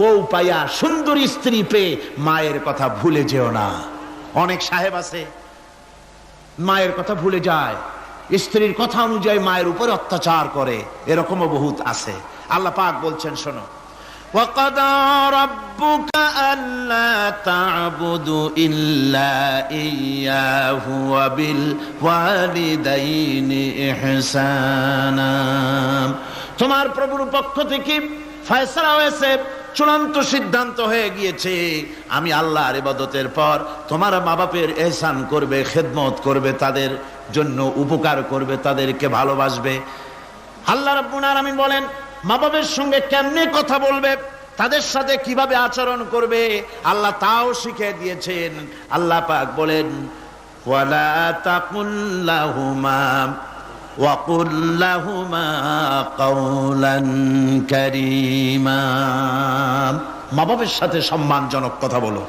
বউ পাইয়া সুন্দর স্ত্রী পেয়ে মায়ের কথা ভুলে যেও না। অনেক সাহেব আছে মায়ের কথা ভুলে যায়, স্ত্রীর কথা অনুযায়ী মায়ের উপরে অত্যাচার করে, এরকমও বহুত আছে। আল্লাহ পাক বলছেন শোনো, وَقَضَى رَبُّكَ أَلَّا تَعْبُدُوا إِلَّا إِيَّاهُ وَبِالْوَالِدَيْنِ إِحْسَانًا। তোমার প্রভুর পক্ষ থেকে ফয়সালা হয়েছে, চূড়ান্ত সিদ্ধান্ত হয়ে গিয়েছে, আমি আল্লাহর ইবাদতের পর তোমার মা বাপের ইহসান করবে, খেদমত করবে, তাদের জন্য উপকার করবে, তাদেরকে ভালোবাসবে। আল্লাহ রাব্বুল আলামিন বলেন মা বাবার সঙ্গে কেমনে কথা বলবে, তাদের সাথে কিভাবে আচরণ করবে, আল্লাহ তাও শিখিয়ে দিয়েছেন। আল্লাহ পাক বলেন ওয়ালা তাকুল লাহুমা ওয়াকুল লাহুমা কাওলান কারীমা। মা বাবার সাথে সম্মানজনক কথা বলো।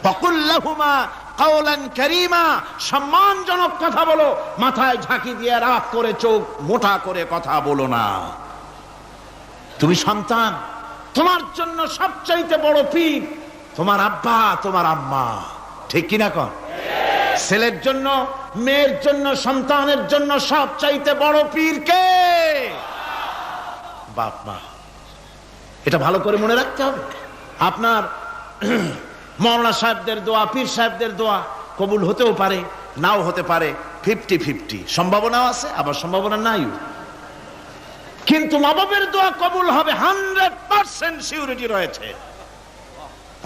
ওয়াকুল লাহুমা কাওলান কারীমা, সম্মানজনক কথা বলো, মাথায় ঝাঁকি দিয়ে রাগ করে চোখ মোটা করে কথা বলো না। তুমি সন্তান, তোমার জন্য সবচাইতে বড় পীর তোমার আব্বা তোমার আম্মা, ঠিক কিনা কন? ছেলের জন্য, মেয়ের জন্য, সন্তানের জন্য সবচাইতে বড় পীর কে? বাপ মা। এটা ভালো করে মনে রাখতে হবে। আপনার মাওলানা সাহেবদের দোয়া, পীর সাহেবদের দোয়া কবুল হতেও পারে, নাও হতে পারে, 50-50 সম্ভাবনাও আছে, আবার সম্ভাবনা নাই। কিন্তু মা বাবার দোয়া কবুল হবে 100% সিউরিটি রয়েছে।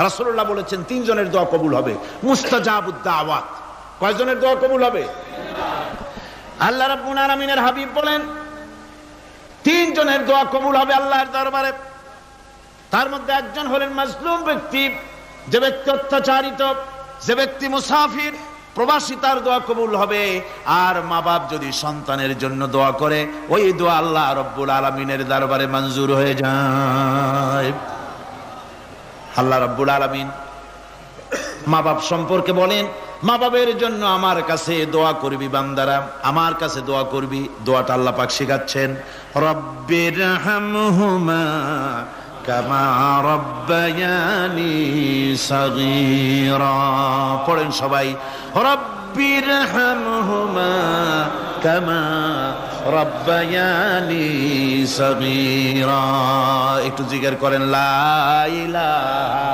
রাসূলুল্লাহ বলেছেন 3 জনের দোয়া কবুল হবে, মুস্তাজাবুদ দাওয়াত। কয়জনের দোয়া কবুল হবে? আল্লাহ রাব্বুল আলামিনের হাবিব বলেন 3 জনের দোয়া কবুল হবে আল্লাহর দরবারে। তার মধ্যে একজন হলেন মাজলুম ব্যক্তি, যে ব্যক্তি অত্যাচারিত, যে ব্যক্তি মুসাফির, প্রবাসী, তার দোয়া কবুল হবে। আর মা বাপ যদি সন্তানের জন্য দোয়া করে, ওই দোয়া আল্লাহ রাব্বুল আলামিনের দরবারে মঞ্জুর হয়ে যায়। আল্লাহ রাব্বুল আলামিন মা বাপ সম্পর্কে বলেন, মা বাবের জন্য আমার কাছে দোয়া করবি বান্দারা, আমার কাছে দোয়া করবি। দোয়াটা আল্লাহ পাক শিখাচ্ছেন, রব্বিরহামহুমা কামা রব্বায়ানি সাগীরা। পড়েন সবাই, রব্বিরহামহুমা কামা রব্বায়ানি সাগীরা। একটু জিকির করেন, লা ইলাহা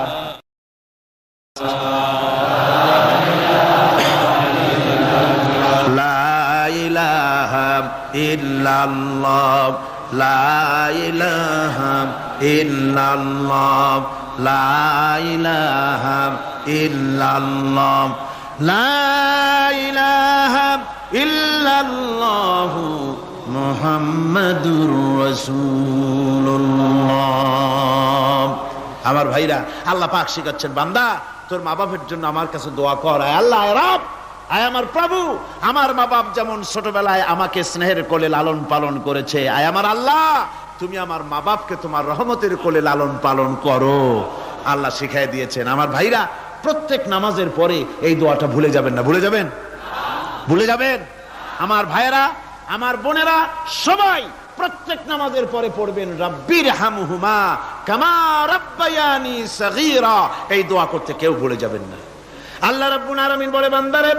ইল্লাল্লাহ, লা ইলাহা ইল্লাল্লাহ, লা ইলাহা ইল্লাল্লাহ, লা ইলাহা ইল্লাল্লাহু মুহাম্মাদুর রাসূলুল্লাহ। আমার ভাইরা, আল্লাহ পাক শিখাচ্ছেন, বান্দা তোর মা বাপের জন্য আমার কাছে দোয়া কর। আয় আল্লাহ, আয় রব, আয় আমার প্রভু, আমার মা বাপ যেমন ছোটবেলায় আমাকে স্নেহের কোলে লালন পালন করেছে, আয় আমার আল্লাহ তুমি আমার মা বাপকে তোমার রহমতের কোলে লালন পালন করো। আল্লাহ শিখাই দিয়েছেন। আমার ভাইরা, প্রত্যেক নামাজের পরে এই দোয়াটা ভুলে যাবেন না। ভুলে যাবেন? ভুলে যাবেন? আমার ভাইরা, আমার বোনেরা, সবাই প্রত্যেক নামাজের পরে পড়বেন, রব্বিরহামহুমা কামা রব্বায়ানি সাগীরা। এই দোয়া করতে কেউ ভুলে যাবেন না। আল্লাহ রাব্বুল আলামিন বলে, বান্দারে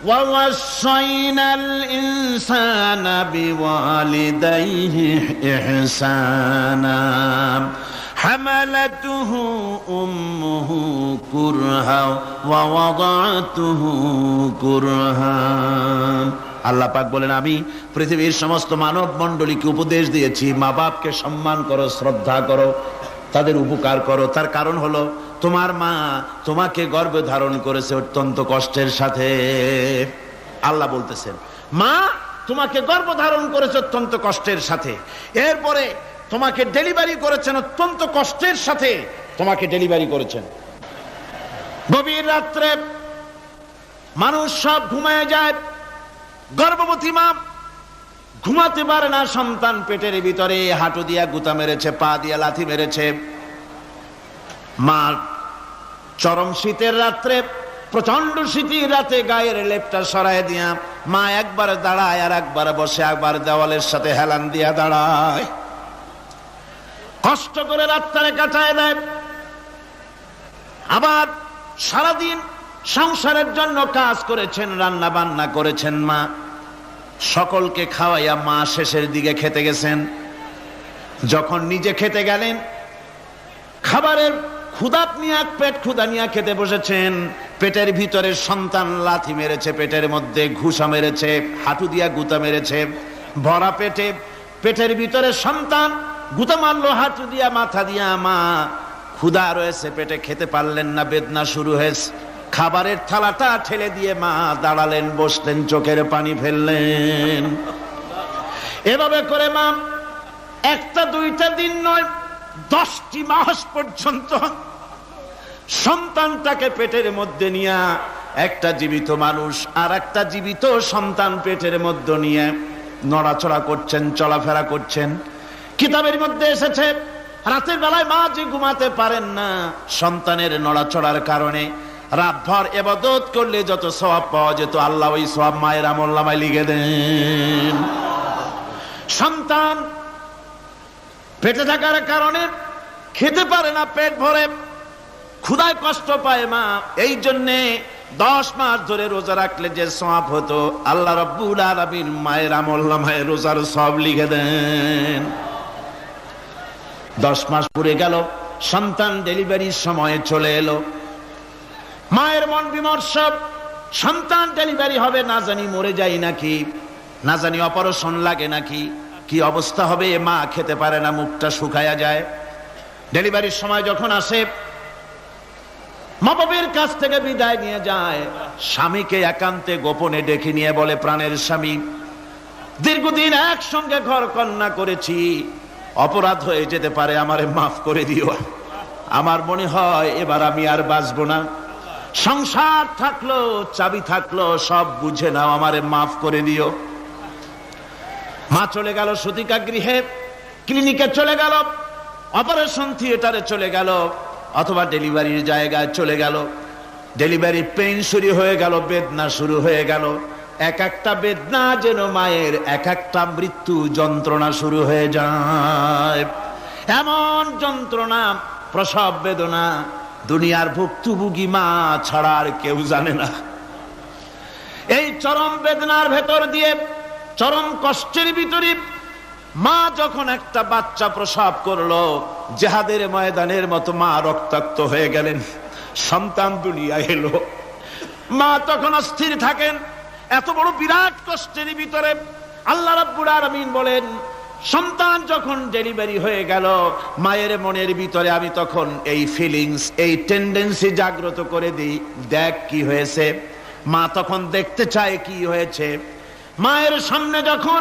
ওয়া ওয়াসাইনাল ইনসানা বিওয়ালিদাইহি ইহসানা হামালাতুহু উম্মুহু কুরহা ওয়া ওয়াদাতুহু কুরহা। আল্লাহ পাক বলেন, আমি পৃথিবীর সমস্ত মানব মণ্ডলীকে উপদেশ দিয়েছি, মা বাপকে সম্মান করো, শ্রদ্ধা করো, তাদের উপকার করো। তার কারণ হলো তোমার মা তোমাকে গর্ভে ধারণ করেছে অত্যন্ত কষ্টের সাথে। আল্লাহ বলতেছেন, মা তোমাকে গর্ভ ধারণ করেছে অত্যন্ত কষ্টের সাথে, এরপরে তোমাকে ডেলিভারি করেছেন অত্যন্ত কষ্টের সাথে, তোমাকে ডেলিভারি করেছেন। গভীর রাত্রে মানুষ সব ঘুমায় যায়, গর্ভবতী মা ঘুমাতে পারে না, সন্তান পেটের ভিতরে, হাঁটু দিয়া গুতা মেরেছে, পা দিয়া লাথি মেরেছে। মা চরম শীতের রাত্রে, প্রচন্ড শীতের রাতে গায়ের লেপটা সরায় দিয়া মা একবার দাঁড়ায়, আর একবার বসে, একবার দেওয়ালের সাথে হেলান দিয়া দাঁড়ায়। কষ্ট করে রাতটারে কাটায় দেয়। আবার সারাদিন সংসারের জন্য কাজ করেছেন, রান্না বান্না করেছেন মা, সকলকে খাওয়াইয়া মা শেষের দিকে খেতে গেছেন। যখন নিজে খেতে গেলেন, খাবারের ক্ষুধাত নিয়ে পেট ক্ষুধা নিয়ে খেতে বসেছেন, পেটের ভিতরে সন্তান লাথি মেরেছে, পেটের মধ্যে ঘুষা মেরেছে, হাঁটু দিয়া গুতা মেরেছে, ভরা পেটে পেটের ভিতরে সন্তান গুতা মারলো হাঁটু দিয়া মাথা দিয়া। মা ক্ষুধা রয়েছে পেটে, খেতে পারলেন না, বেদনা শুরু হয়েছে। খাবারের থালাটা ঠেলে দিয়ে মা দাঁড়ালেন, বসলেন, চোখের পানি ফেললেন। এভাবে করে মা একটা দুইটা দিন নয়, 10টি মাস পর্যন্ত সন্তানটাকে পেটের মধ্যে নিয়ে, একটা জীবিত মানুষ আর একটা জীবিত সন্তান পেটের মধ্যে নিয়ে নড়াচড়া করছেন, চলাফেরা করছেন। কিতাবের মধ্যে এসেছে রাতের বেলায় মা যে ঘুমাতে পারেন না সন্তানের নড়াচড়ার কারণে, রাতভর ইবাদত করলে যত সওয়াব পাওয়া যেত আল্লাহ ওই সওয়াব মায়ের আমলনামায় লিখে দেন। সন্তান পেটে থাকার কারণে খেতে পারে না, পেট ভরে ক্ষুধায় কষ্ট পায় মা। এই জন্যে 10 মাস ধরে রোজা রাখলে যে সওয়াব হতো আল্লাহ রাব্বুল আলামিন মায়ের আমলনামায় রোজার সওয়াব লিখে দেন। 10 মাস পুরে গেল, সন্তান ডেলিভারির সময় চলে এলো। মায়ের মন বিমর্ষ, সন্তান ডেলিভারি হবে, না জানি মরে যাই নাকি, না জানি অপারেশন লাগে নাকি, কি অবস্থা হবে। মা খেতে পারে না, মুখটা শুকায়া যায়। ডেলিভারির সময় যখন আসে, মা বাবার কাছ থেকে বিদায় নিয়ে যায়, স্বামীকে একান্তে গোপনে ডেকে নিয়ে বলে, প্রাণের স্বামী, দীর্ঘদিন একসঙ্গে ঘর কন্যা করেছি, অপরাধ হয়ে যেতে পারে, আমারে মাফ করে দিও। আমার মনে হয় এবার আমি আর বাঁচবো না। সংসার থাকলো, চাবি থাকলো, সব বুঝে নাও, আমারে মাফ করে দিও। মা চলে গেল সতিকা গৃহে, ক্লিনিকে চলে গেল, অপারেশন থিয়েটারে চলে গেল, অথবা ডেলিভারির জায়গায় চলে গেল। ডেলিভারি পেইন শুরু হয়ে গেল, বেদনা শুরু হয়ে গেল। এক একটা বেদনা যেন মায়ের এক একটা মৃত্যু যন্ত্রণা শুরু হয়ে যায়। এমন যন্ত্রণা, প্রসব বেদনা দুনিয়ার ভুক্তভোগী মা ছাড়া আর কেউ জানে না। এই চরম বেদনার ভেতর দিয়ে, চরম কষ্টের ভিতরে মা যখন একটা বাচ্চা প্রসব করলো, জিহাদের ময়দানের মতো মা রক্তাক্ত হয়ে গেলেন, সন্তান দুনিয়ায় এলো। মা তখন অস্থির থাকেন। এত বড় বিরাট কষ্টের ভিতরে আল্লাহ রাব্বুল আলামিন বলেন, সন্তান যখন ডেলিভারি হয়ে গেল, মায়ের মনের ভিতরে আমি তখন এই ফিলিংস, এই টেন্ডেন্সি জাগ্রত করে দিই, দেখ কি হয়েছে। মা তখন দেখতে চায় কি হয়েছে। মায়ের সামনে যখন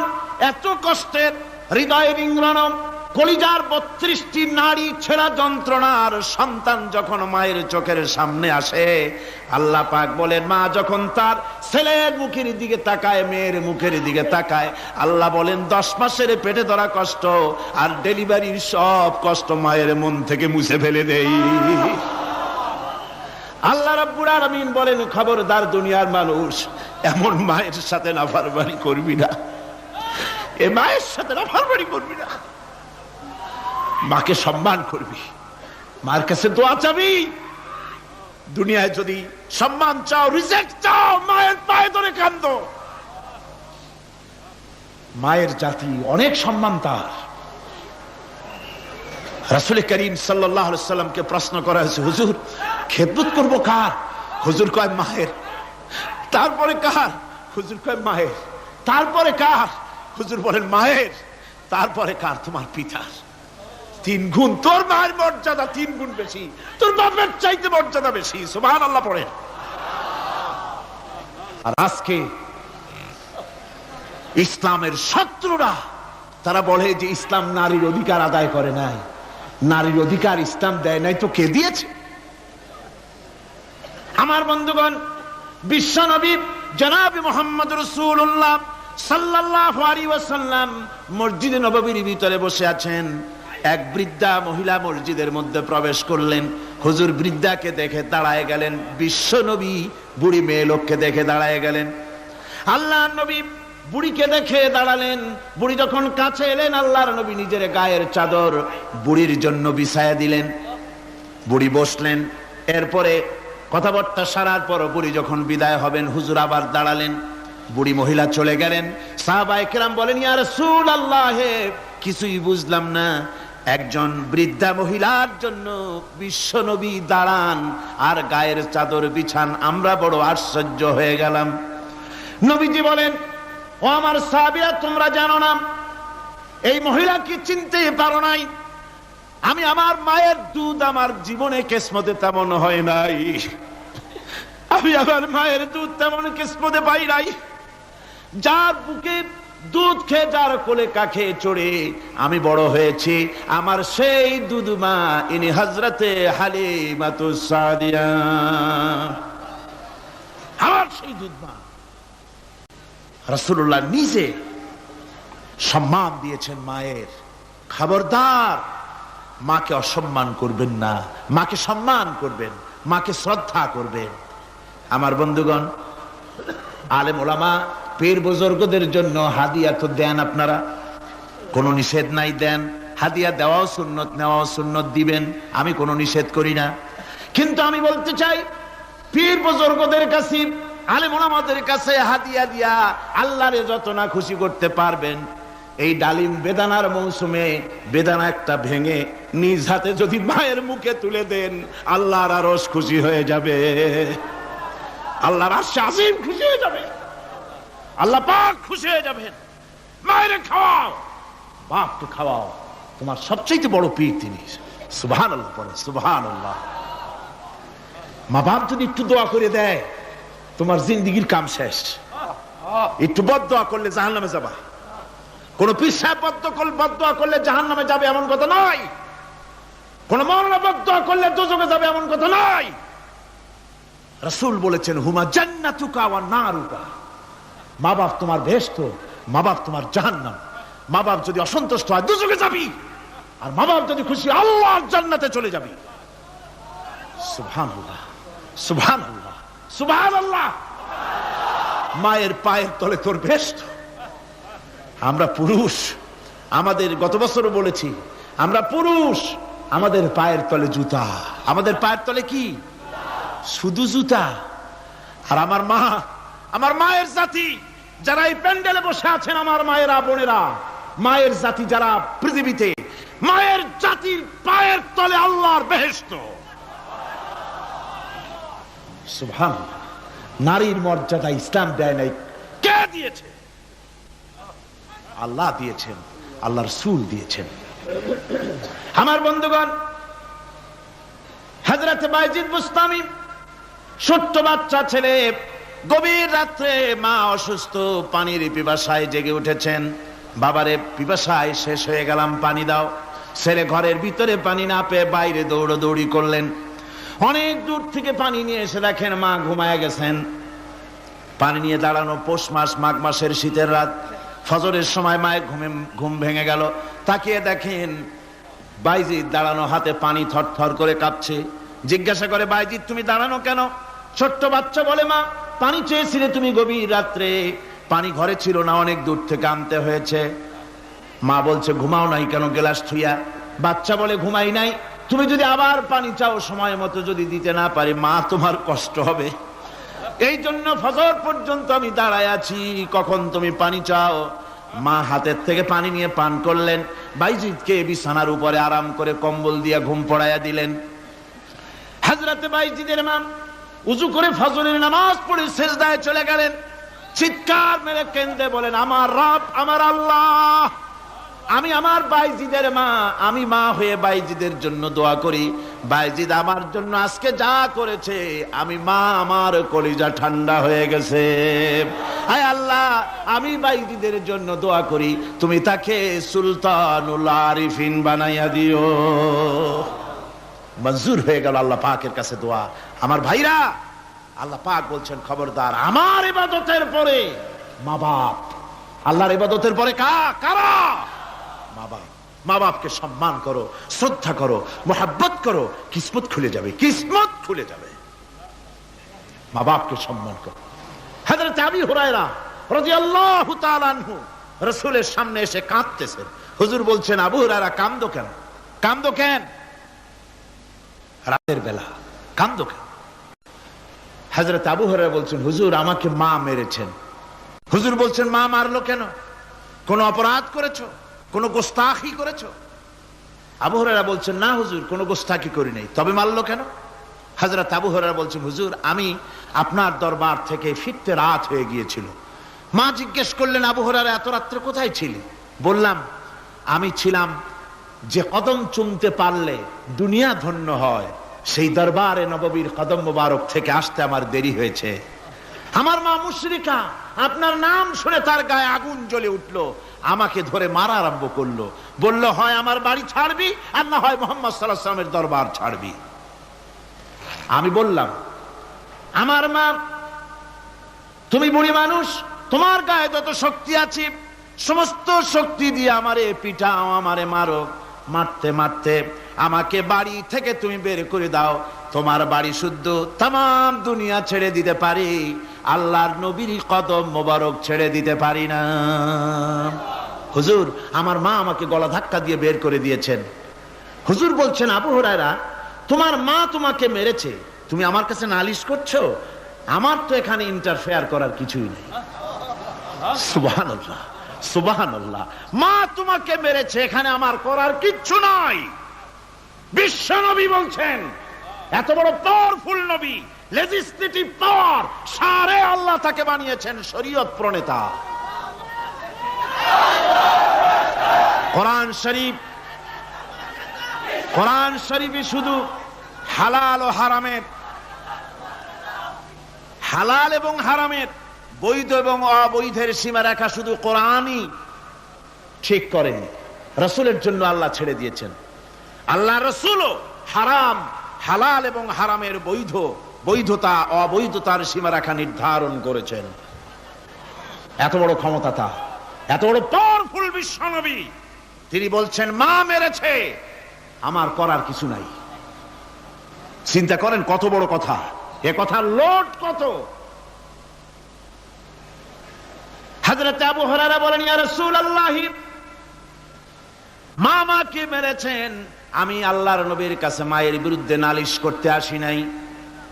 এত কষ্টের, হৃদয় রিংড়ানো, কলিজার 32টি নাড়ি ছেঁড়া যন্ত্রণার সন্তান যখন মায়ের চোখের সামনে আসে, আল্লাহ পাক বলেন, মা যখন তার ছেলের মুখের দিকে তাকায়, মেয়ের মুখের দিকে তাকায়, আল্লাহ বলেন 10 মাসের পেটে ধরা কষ্ট আর ডেলিভারির সব কষ্ট মায়ের মন থেকে মুছে ফেলে দেই। আল্লাহ রাব্বুল আলামিন বলেন, খবরদার দুনিয়ার মানুষ, এমন মায়ের সাথে নাফরমানি করবি না, এ মায়ের সাথে নাফরমানি করবি না, মাকে সম্মান করবি, মার কাছে দোয়া চাবি। দুনিয়ায় যদি সম্মান চাও, রিজেক্ট চাও, মায়ের পায়ে ধরে কাঁদো। মায়ের জাতি অনেক সম্মান তার। রাসূল করিম সাল্লাল্লাহু আলাইহি ওয়াসাল্লামকে প্রশ্ন করা হয়েছে, হুজুর খেদমত করব কার? হুজুর কয় মায়ের। তারপরে কার? হুজুর কয় মায়ের। তারপরে কার? হুজুর বলেন মায়ের। তারপরে কার? তোমার পিতার। 3 গুণ। তোর মায়ের মর্যাদা 3 গুণ বেশি, তোর বাপের চাইতে মর্যাদা বেশি। সুবহানাল্লাহ পড়ে। আর আজকে ইসলামের শত্রুরা তারা বলে যে ইসলাম নারীর অধিকার আদায় করে নাই। নারীর অধিকার ইসলাম দেয় নাই তো কে দিয়েছে? আমার বন্ধুগণ, বিশ্বনবী জনাব মুহাম্মদ রাসূলুল্লাহ সাল্লাল্লাহু আলাইহি ওয়াসাল্লাম মসজিদে নববীর ভিতরে বসে আছেন। এক বৃদ্ধা মহিলা মসজিদের মধ্যে প্রবেশ করলেন। হুজুর বৃদ্ধাকে দেখে দাঁড়ায় গেলেন, বিশ্বনবী বুড়ি মেয়ে লোককে দেখে দাঁড়ায় গেলেন। আল্লাহর নবী বুড়িকে দেখে দাঁড়ালেন। বুড়ি যখন কাছে এলেন, আল্লাহর নবী নিজের গায়ের চাদর বুড়ির জন্য বিছায়া দিলেন। বুড়ি বসলেন। এরপরে কথাবার্তা সারার পর বুড়ি যখন বিদায় হবেন, হুজুর আবার দাঁড়ালেন। বুড়ি মহিলা চলে গেলেন। সাহাবায়ে কেরাম বলেন, ইয়া রাসূলুল্লাহ, কিছুই বুঝলাম না, একজন বৃদ্ধা মহিলার জন্য বিশ্ব নবী দাঁড়ান আর গায়ের চাদর বিছান, আমরা বড় আশ্চর্য হয়ে গেলাম। নবীজি বলেন, ও আমার সাহাবীরা, তোমরা জানো না এই মহিলাকে চিনতে পারো নাই? আমি আমার মায়ের দুধ আমার জীবনে কিসমতে তেমন হয় নাই, আমি আমার মায়ের দুধ তেমন কিসমতে পাই নাই। যার বুকে দুধ খেয়ে, যার কোলে কাখে চড়ে আমি বড় হয়েছি, আমার সেই দুধ মা, ইনি হযরতে হালিমাতুস সাদিয়া, আমার সেই দুধ মা। রাসূলুল্লাহ নিজে সম্মান দিয়েছেন মায়ের। খবরদার, মাকে অসম্মান করবেন না, মাকে সম্মান করবেন, মাকে শ্রদ্ধা করবেন। আমার বন্ধুগণ, আলেম ওলামা পীর বুজুর্গদের জন্য হাদিয়া তো দেন আপনারা, কোনো নিষেধ নাই, দেন। হাদিয়া দেওয়াও সুন্নত, নেওয়াও সুন্নত, দিবেন, আমি কোনো নিষেধ করি না। কিন্তু আমি বলতে চাই, পীর বুজুর্গদের কাছে, আলেম ওলামাদের কাছে হাদিয়া দিয়া আল্লাহরে যত না খুশি করতে পারবেন, এই ডালিম বেদানার মৌসুমে বেদানা একটা ভেঙে নিজ হাতে যদি মায়ের মুখে তুলে দেন, আল্লাহর আরশ খুশি হয়ে যাবে, আল্লাহর আরশ আজিম খুশি হয়ে যাবে, আল্লাহ পাক খুশি হয়ে যাবেন। মায়ের খাওয়াও, বাপকে খাওয়াও, তোমার সবচেয়ে বড় পীর তিনি। সুবহানাল্লাহ পড়ে, সুবহানাল্লাহ। মা বাপ যদি একটু দোয়া করে দেয়, তোমার জিন্দেগির কাম শেষ। একটু বদদোয়া করলে জাহান্নামে যাবা। কোন পীর সাহেব বদদোয়া করলে জাহান্নামে যাবে এমন কথা নয়, কোন মাওলানা বদদোয়া করলে দোজখে যাবে এমন কথা নয়। রাসূল বলেছেন, হুমা জান্নাতুকা ওয়া নারুকা, মা বাপ তোমার বেহেশত, মা বাপ তোমার জাহান্নাম। মা বাপ যদি অসন্তুষ্ট হয়, দোজখে যাবি, আর মা বাপ যদি খুশি, আল্লাহর জান্নাতে চলে যাবি। সুবহানাল্লাহ, সুবহানাল্লাহ, সুবহানাল্লাহ। মায়ের পায়ের তলে তোর বেহেশত। আমরা পুরুষ, আমাদের গত বছরও বলেছি, আমরা পুরুষ, আমাদের পায়ের তলে জুতা। আমাদের পায়ের তলে কি? শুধু জুতা। আর আমার মা, আমার মায়ের জাতি যারা এই প্যান্ডেলে বসে আছেন, আমার মায়েরা, বোনেরা, মায়ের জাতি যারা পৃথিবীতে, মায়ের জাতির পায়ের তলে আল্লাহর বেহেশত। সুবহানাল্লাহ। নারীর মর্যাদা ইসলাম দেয় নাই, কে দিয়েছে? আল্লাহ দিয়েছেন, আল্লাহ রাসূল দিয়েছেন। আমার বন্ধুগণ, হযরত বাইজিদ বুস্তামি, ছোট্ট বাচ্চা ছেলে, গভীর রাত্রে মা অসুস্থ, পানির পিপাসায় জেগে উঠেছেন। বাবারে, পিপাসায় শেষ হয়ে গেলাম, পানি দাও। ছেলে ঘরের ভিতরে পানি না পেয়ে বাইরে দৌড়াদৌড়ি করলেন। অনেক দূর থেকে পানি নিয়ে এসে দেখেন মা ঘুমায় গেছেন। পানি নিয়ে দাঁড়ানো, পৌষ মাস, মাঘ মাসের শীতের রাত, ফজরের সময় মায়ের ঘুম ভেঙে গেল। তাকিয়ে দেখেন বাইজিদ দাঁড়ানো, হাতে পানি থরথর করে কাঁপছে। জিজ্ঞাসা করে, বাইজিদ তুমি দাঁড়ানো কেন? ছোট্ট বাচ্চা বলে, মা পানি চেয়েছিলে তুমি গভীর রাত্রে, পানি ঘরে ছিল না, অনেক দূর থেকে আনতে হয়েছে। মা বলছে, ঘুমাও নাই কেন গ্লাস থুইয়া? বাচ্চা বলে, ঘুমাই নাই, তুমি যদি আবার পানি চাও, সময় মতো যদি দিতে না পারি, মা তোমার কষ্ট হবে, এই জন্য ফজর পর্যন্ত আমি দাঁড়ায় আছি, কখন তুমি পানি চাও। মা হাতের থেকে পানি নিয়ে পান করলেন। বাইজিদকে বিছানার উপরে আরাম করে কম্বল দিয়ে ঘুম পড়াইয়া দিলেন। হযরত বাইজিদের মা উযু করে ফজরের নামাজ পড়ে সিজদায় চলে গেলেন। চিৎকার মেরে কেঁদে বলেন, আমার রব, আমার আল্লাহ, আমি আমার বাইজিদের মা, আমি মা হয়ে বাইজিদের জন্য দোয়া করি। বাইজিদ আমার জন্য আজকে যা করেছে, আমি মা, আমার কলিজা ঠান্ডা হয়ে গেছে। আয় আল্লাহ, আমি বাইজিদের জন্য দোয়া করি, তুমি তাকে সুলতানুল আরিফিন বানাইয়া দিও। মঞ্জুর হয়ে গেল আল্লাহ পাকের কাছে দোয়া। আমার ভাইরা, আল্লাহ পাক বলছেন, খবরদার, আমার ইবাদতের পরে মা বাপ, আল্লাহর ইবাদতের পরে কারা? মা বাপ। মা বাপকে সম্মান করো, শ্রদ্ধা করো, মোহাব্বত করো, কিসমত খুলে যাবে, কিসমত খুলে যাবে। মা বাপকে সম্মান করো। হযরত আবু হুরায়রা রাদিয়াল্লাহু তাআলা আনহু রাসূলের সামনে এসে কাঁদতেছেন। হুজুর বলছেন, আবু হুরায়রা কাঁদো কেন? কাঁদো কেন? রাতের বেলা কাঁদো কেন? হযরত আবু হুরায়রা বলছেন, হুজুর আমাকে মা মেরেছেন। হুজুর বলছেন, মা মারলো কেন? কোন অপরাধ করেছো? কোন গোস্তাখি করেছো? আবু হুরায়রা বলছেন, না হুজুর, কোন গোস্তাখি করি নাই। তবে মারলো কেন? হযরত আবু হুরায়রা বলছেন, হুজুর আমি আপনার দরবার থেকে ফিরতে রাত হয়ে গিয়েছিল। মা জিজ্ঞেস করলেন, আবু হুরায়রা এত রাত্রে কোথায় ছিলি? বললাম, আমি ছিলাম যে কদম চুমতে পারলে দুনিয়া ধন্য হয়, সেই দরবারে নববীর কদম মোবারক থেকে আসতে আমার দেরি হয়েছে। আমার মা মুশরিকা, আপনার নাম শুনে তার গায়ে আগুন জ্বলে উঠলো, আমাকে ধরে মারা আরম্ভ করলো। বলল, হয় আমার বাড়ি ছাড়বি আর না হয় মুহাম্মদ সাল্লাল্লাহু আলাইহি ওয়াসাল্লামের দরবার ছাড়বি। আমি বললাম, আমার মা, তুমি বুড়ি মানুষ, তোমার গায়ে যত শক্তি আছে সমস্ত শক্তি দিয়ে আমারে পিটাও, আমারে মারো। মারতে মারতে আমাকে বাড়ি থেকে তুমি বের করে দাও। তোমার বাড়ি শুদ্ধ, তাম দুনিয়া ছেড়ে দিতে পারি, আল্লাহর নবীর কদম মোবারক ছেড়ে দিতে পারি না। হুজুর, আমার মা আমাকে গলা ধাক্কা দিয়ে বের করে দিয়েছেন। হুজুর বলছেন, আবু হুরায়রা তোমার মা তোমাকে মেরেছে, তুমি আমার কাছে নালিশ করছো? আমার তো এখানে ইন্টারফেয়ার করার কিছুই নেই। সুবহানাল্লাহ, সুবহানাল্লাহ। মা তোমাকে মেরেছে, এখানে আমার করার কিচ্ছু নাই। বিশ্ব নবী বলছেন, এত বড় পাওয়ারফুল নবী, লেজিসলেটিভ পাওয়ার, সারে আল্লাহ তাকে বানিয়েছেন শরীয়ত প্রণেতা। কোরআন শরীফ, কোরআন শরীফে শুধু হালাল ও হারামের, হালাল এবং হারামের, বৈধ এবং অবৈধের সীমারেখা শুধু কোরআনই ঠিক করেন, রাসূলের জন্য আল্লাহ ছেড়ে দিয়েছেন। আল্লাহ রাসূলও হারাম, হালাল এবং হারামের বৈধ, বৈধতা অবৈধতার সীমারেখা নির্ধারণ করেছেন। এত বড় ক্ষমতা তার, এত বড় পাওয়ারফুল বিশ্বনবী, তিনি বলছেন মা মেরেছে, আমার করার কিছু নাই। চিন্তা করেন কত বড় কথা, এ কথার লোড কত। হযরত আবু হুরায়রা বলেন, ইয়া রাসূলুল্লাহ, মা মাকে মেরেছেন, আমি আল্লাহর নবীর কাছে মায়ের বিরুদ্ধে নালিশ করতে আসি নাই।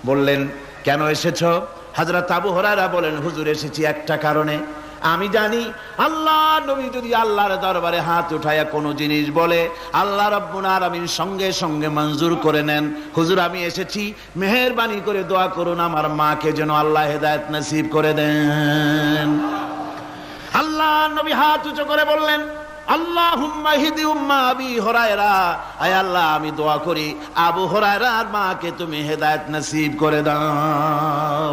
বললেন, কেন এসেছো? হযরত আবু হুরায়রা বলেন, হুজুর এসেছি একটা কারণে, আমি জানি আল্লাহ নবী যদি আল্লাহর দরবারে হাত উঠায়া কোনো জিনিস বলে, আল্লাহ রাব্বুল আলামিন সঙ্গে সঙ্গে মঞ্জুর করে নেন। হুজুর আমি এসেছি, মেহেরবানি করে দোয়া করুন আমার মাকে যেন আল্লাহ হেদায়েত নসিব করে দেন। আল্লাহ নবী হাত উঁচু করে বললেন, আল্লাহুম্মা হিদি উম্মা আবি হুরায়রা, আয় আল্লাহ আমি দোয়া করি আবু হুরায়রার মাকে তুমি হেদায়েত নসিব করে দাও।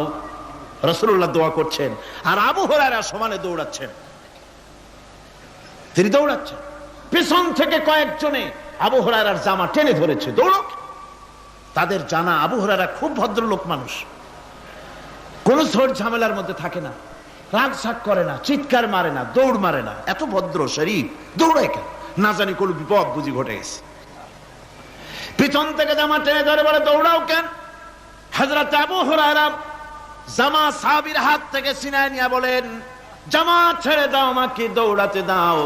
রাসূলুল্লাহ দোয়া করছেন আর আবু হুরায়রা সমানে দৌড়াচ্ছেন। তিনি দৌড়াচ্ছেন, পিছন থেকে কয়েকজনে আবু হুরায়রার জামা টেনে ধরেছে, দৌড়ো। তাদের জানা আবু হুরায়রা খুব ভদ্রলোক মানুষ, কোন ঝড় ঝামেলার মধ্যে থাকে না, রাগ শাক করে না, চিৎকার মারে না, দৌড় মারে না, এত ভদ্র শরীর, দৌড়ায় কেন? না জানি কোন বিপদ বুঝি ঘটে গেছে। পিছন থেকে জামা টেনে ধরে বলে, দৌড়াও কেন? হযরত আবু হুরায়রা জামা সাহাবীর হাত থেকে ছিনায় নিয়ে বলেন, জামা ছেড়ে দাও, আমাকে দৌড়াতে দাও।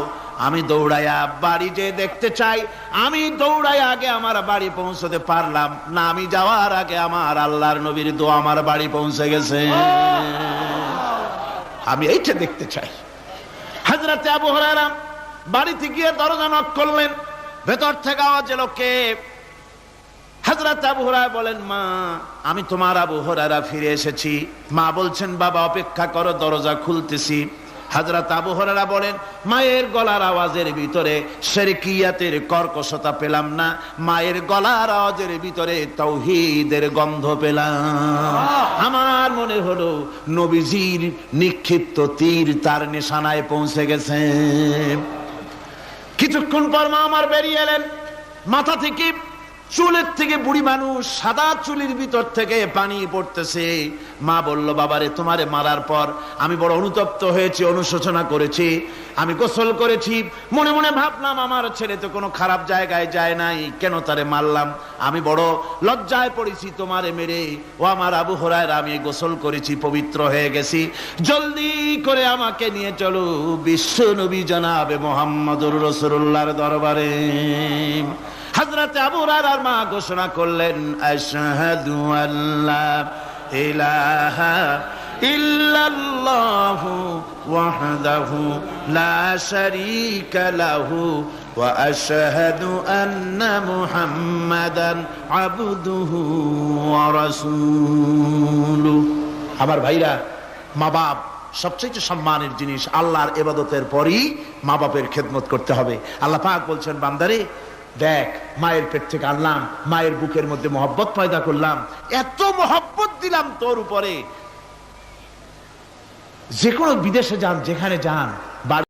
আমি দৌড়াইয়া বাড়ি যে দেখতে চাই, আমি দৌড়াই আগে আমার বাড়ি পৌঁছতে পারলাম না, আমি যাওয়ার আগে আমার আল্লাহর নবীর দোয়া আমার বাড়ি পৌঁছে গেছে, আমি এইটা দেখতে চাই। হযরত আবু হুরায়রা বাড়িতে গিয়ে দরজা নক করলেন, ভেতর থেকে আওয়াজ এলো, কে? হযরত আবু হুরায়রা বলেন, মা আমি তোমার আবু হুরায়রা ফিরে এসেছি। মা বলছেন, বাবা অপেক্ষা করো, দরজা খুলতেছি। হযরত আবু হুরায়রা বলেন, মায়ের গলার আওয়াজের ভিতরে শিরকিয়াতের কর্কশতা পেলাম না, মায়ের গলার আওয়াজের ভিতরে তাওহীদের গন্ধ পেলাম। আমার মনে হলো নবীজির নিক্ষিপ্ত তীর তার নিশানায় পৌঁছে গেছে। কিছুক্ষণ পর মা আমার বেরিয়ে এলেন, মাথা থেকে চুলের থেকে বুড়ি মানুষ, সাদা চুলের ভিতর থেকে পানি পড়তেছে। মা বলল, বাবারে তোমারে মারার পর আমি বড় অনুতপ্ত হয়েছি, অনুশোচনা করেছি, আমি গোসল করেছি, মনে মনে ভাবলাম আমার ছেলে তো কোনো খারাপ জায়গায় যায় নাই, কেন তারে মারলাম, আমি বড় লজ্জায় পড়েছি তোমারে মেরে। ও আমার আবু হুরায়রা, আমি গোসল করেছি, পবিত্র হয়ে গেছি, জলদি করে আমাকে নিয়ে চলো বিশ্ব নবী জনাবে মুহাম্মদুর রাসূলুল্লাহর দরবারে। হযরত আবু হুরায়রার মা ঘোষণা করলেন, আশহাদু আল্লা ইলাহা ইল্লাল্লাহু ওয়াহদাহু লা শারীকা লাহু ওয়া আশহাদু আন্না মুহাম্মাদান আবদুহু ওয়া রাসূলুহু। আমার ভাইরা, মা বাপ সবচেয়ে সম্মানের জিনিস। আল্লাহর ইবাদতের পরই মা বাপের খেদমত করতে হবে। আল্লাহ পাক বলছেন, বান্দারে দেখ, মায়ের পেট থেকে আনলাম, মায়ের বুকের মধ্যে মহব্বত পয়দা করলাম, এত মহব্বত দিলাম তোর উপরে, যে কোনো বিদেশে যান, যেখানে যান,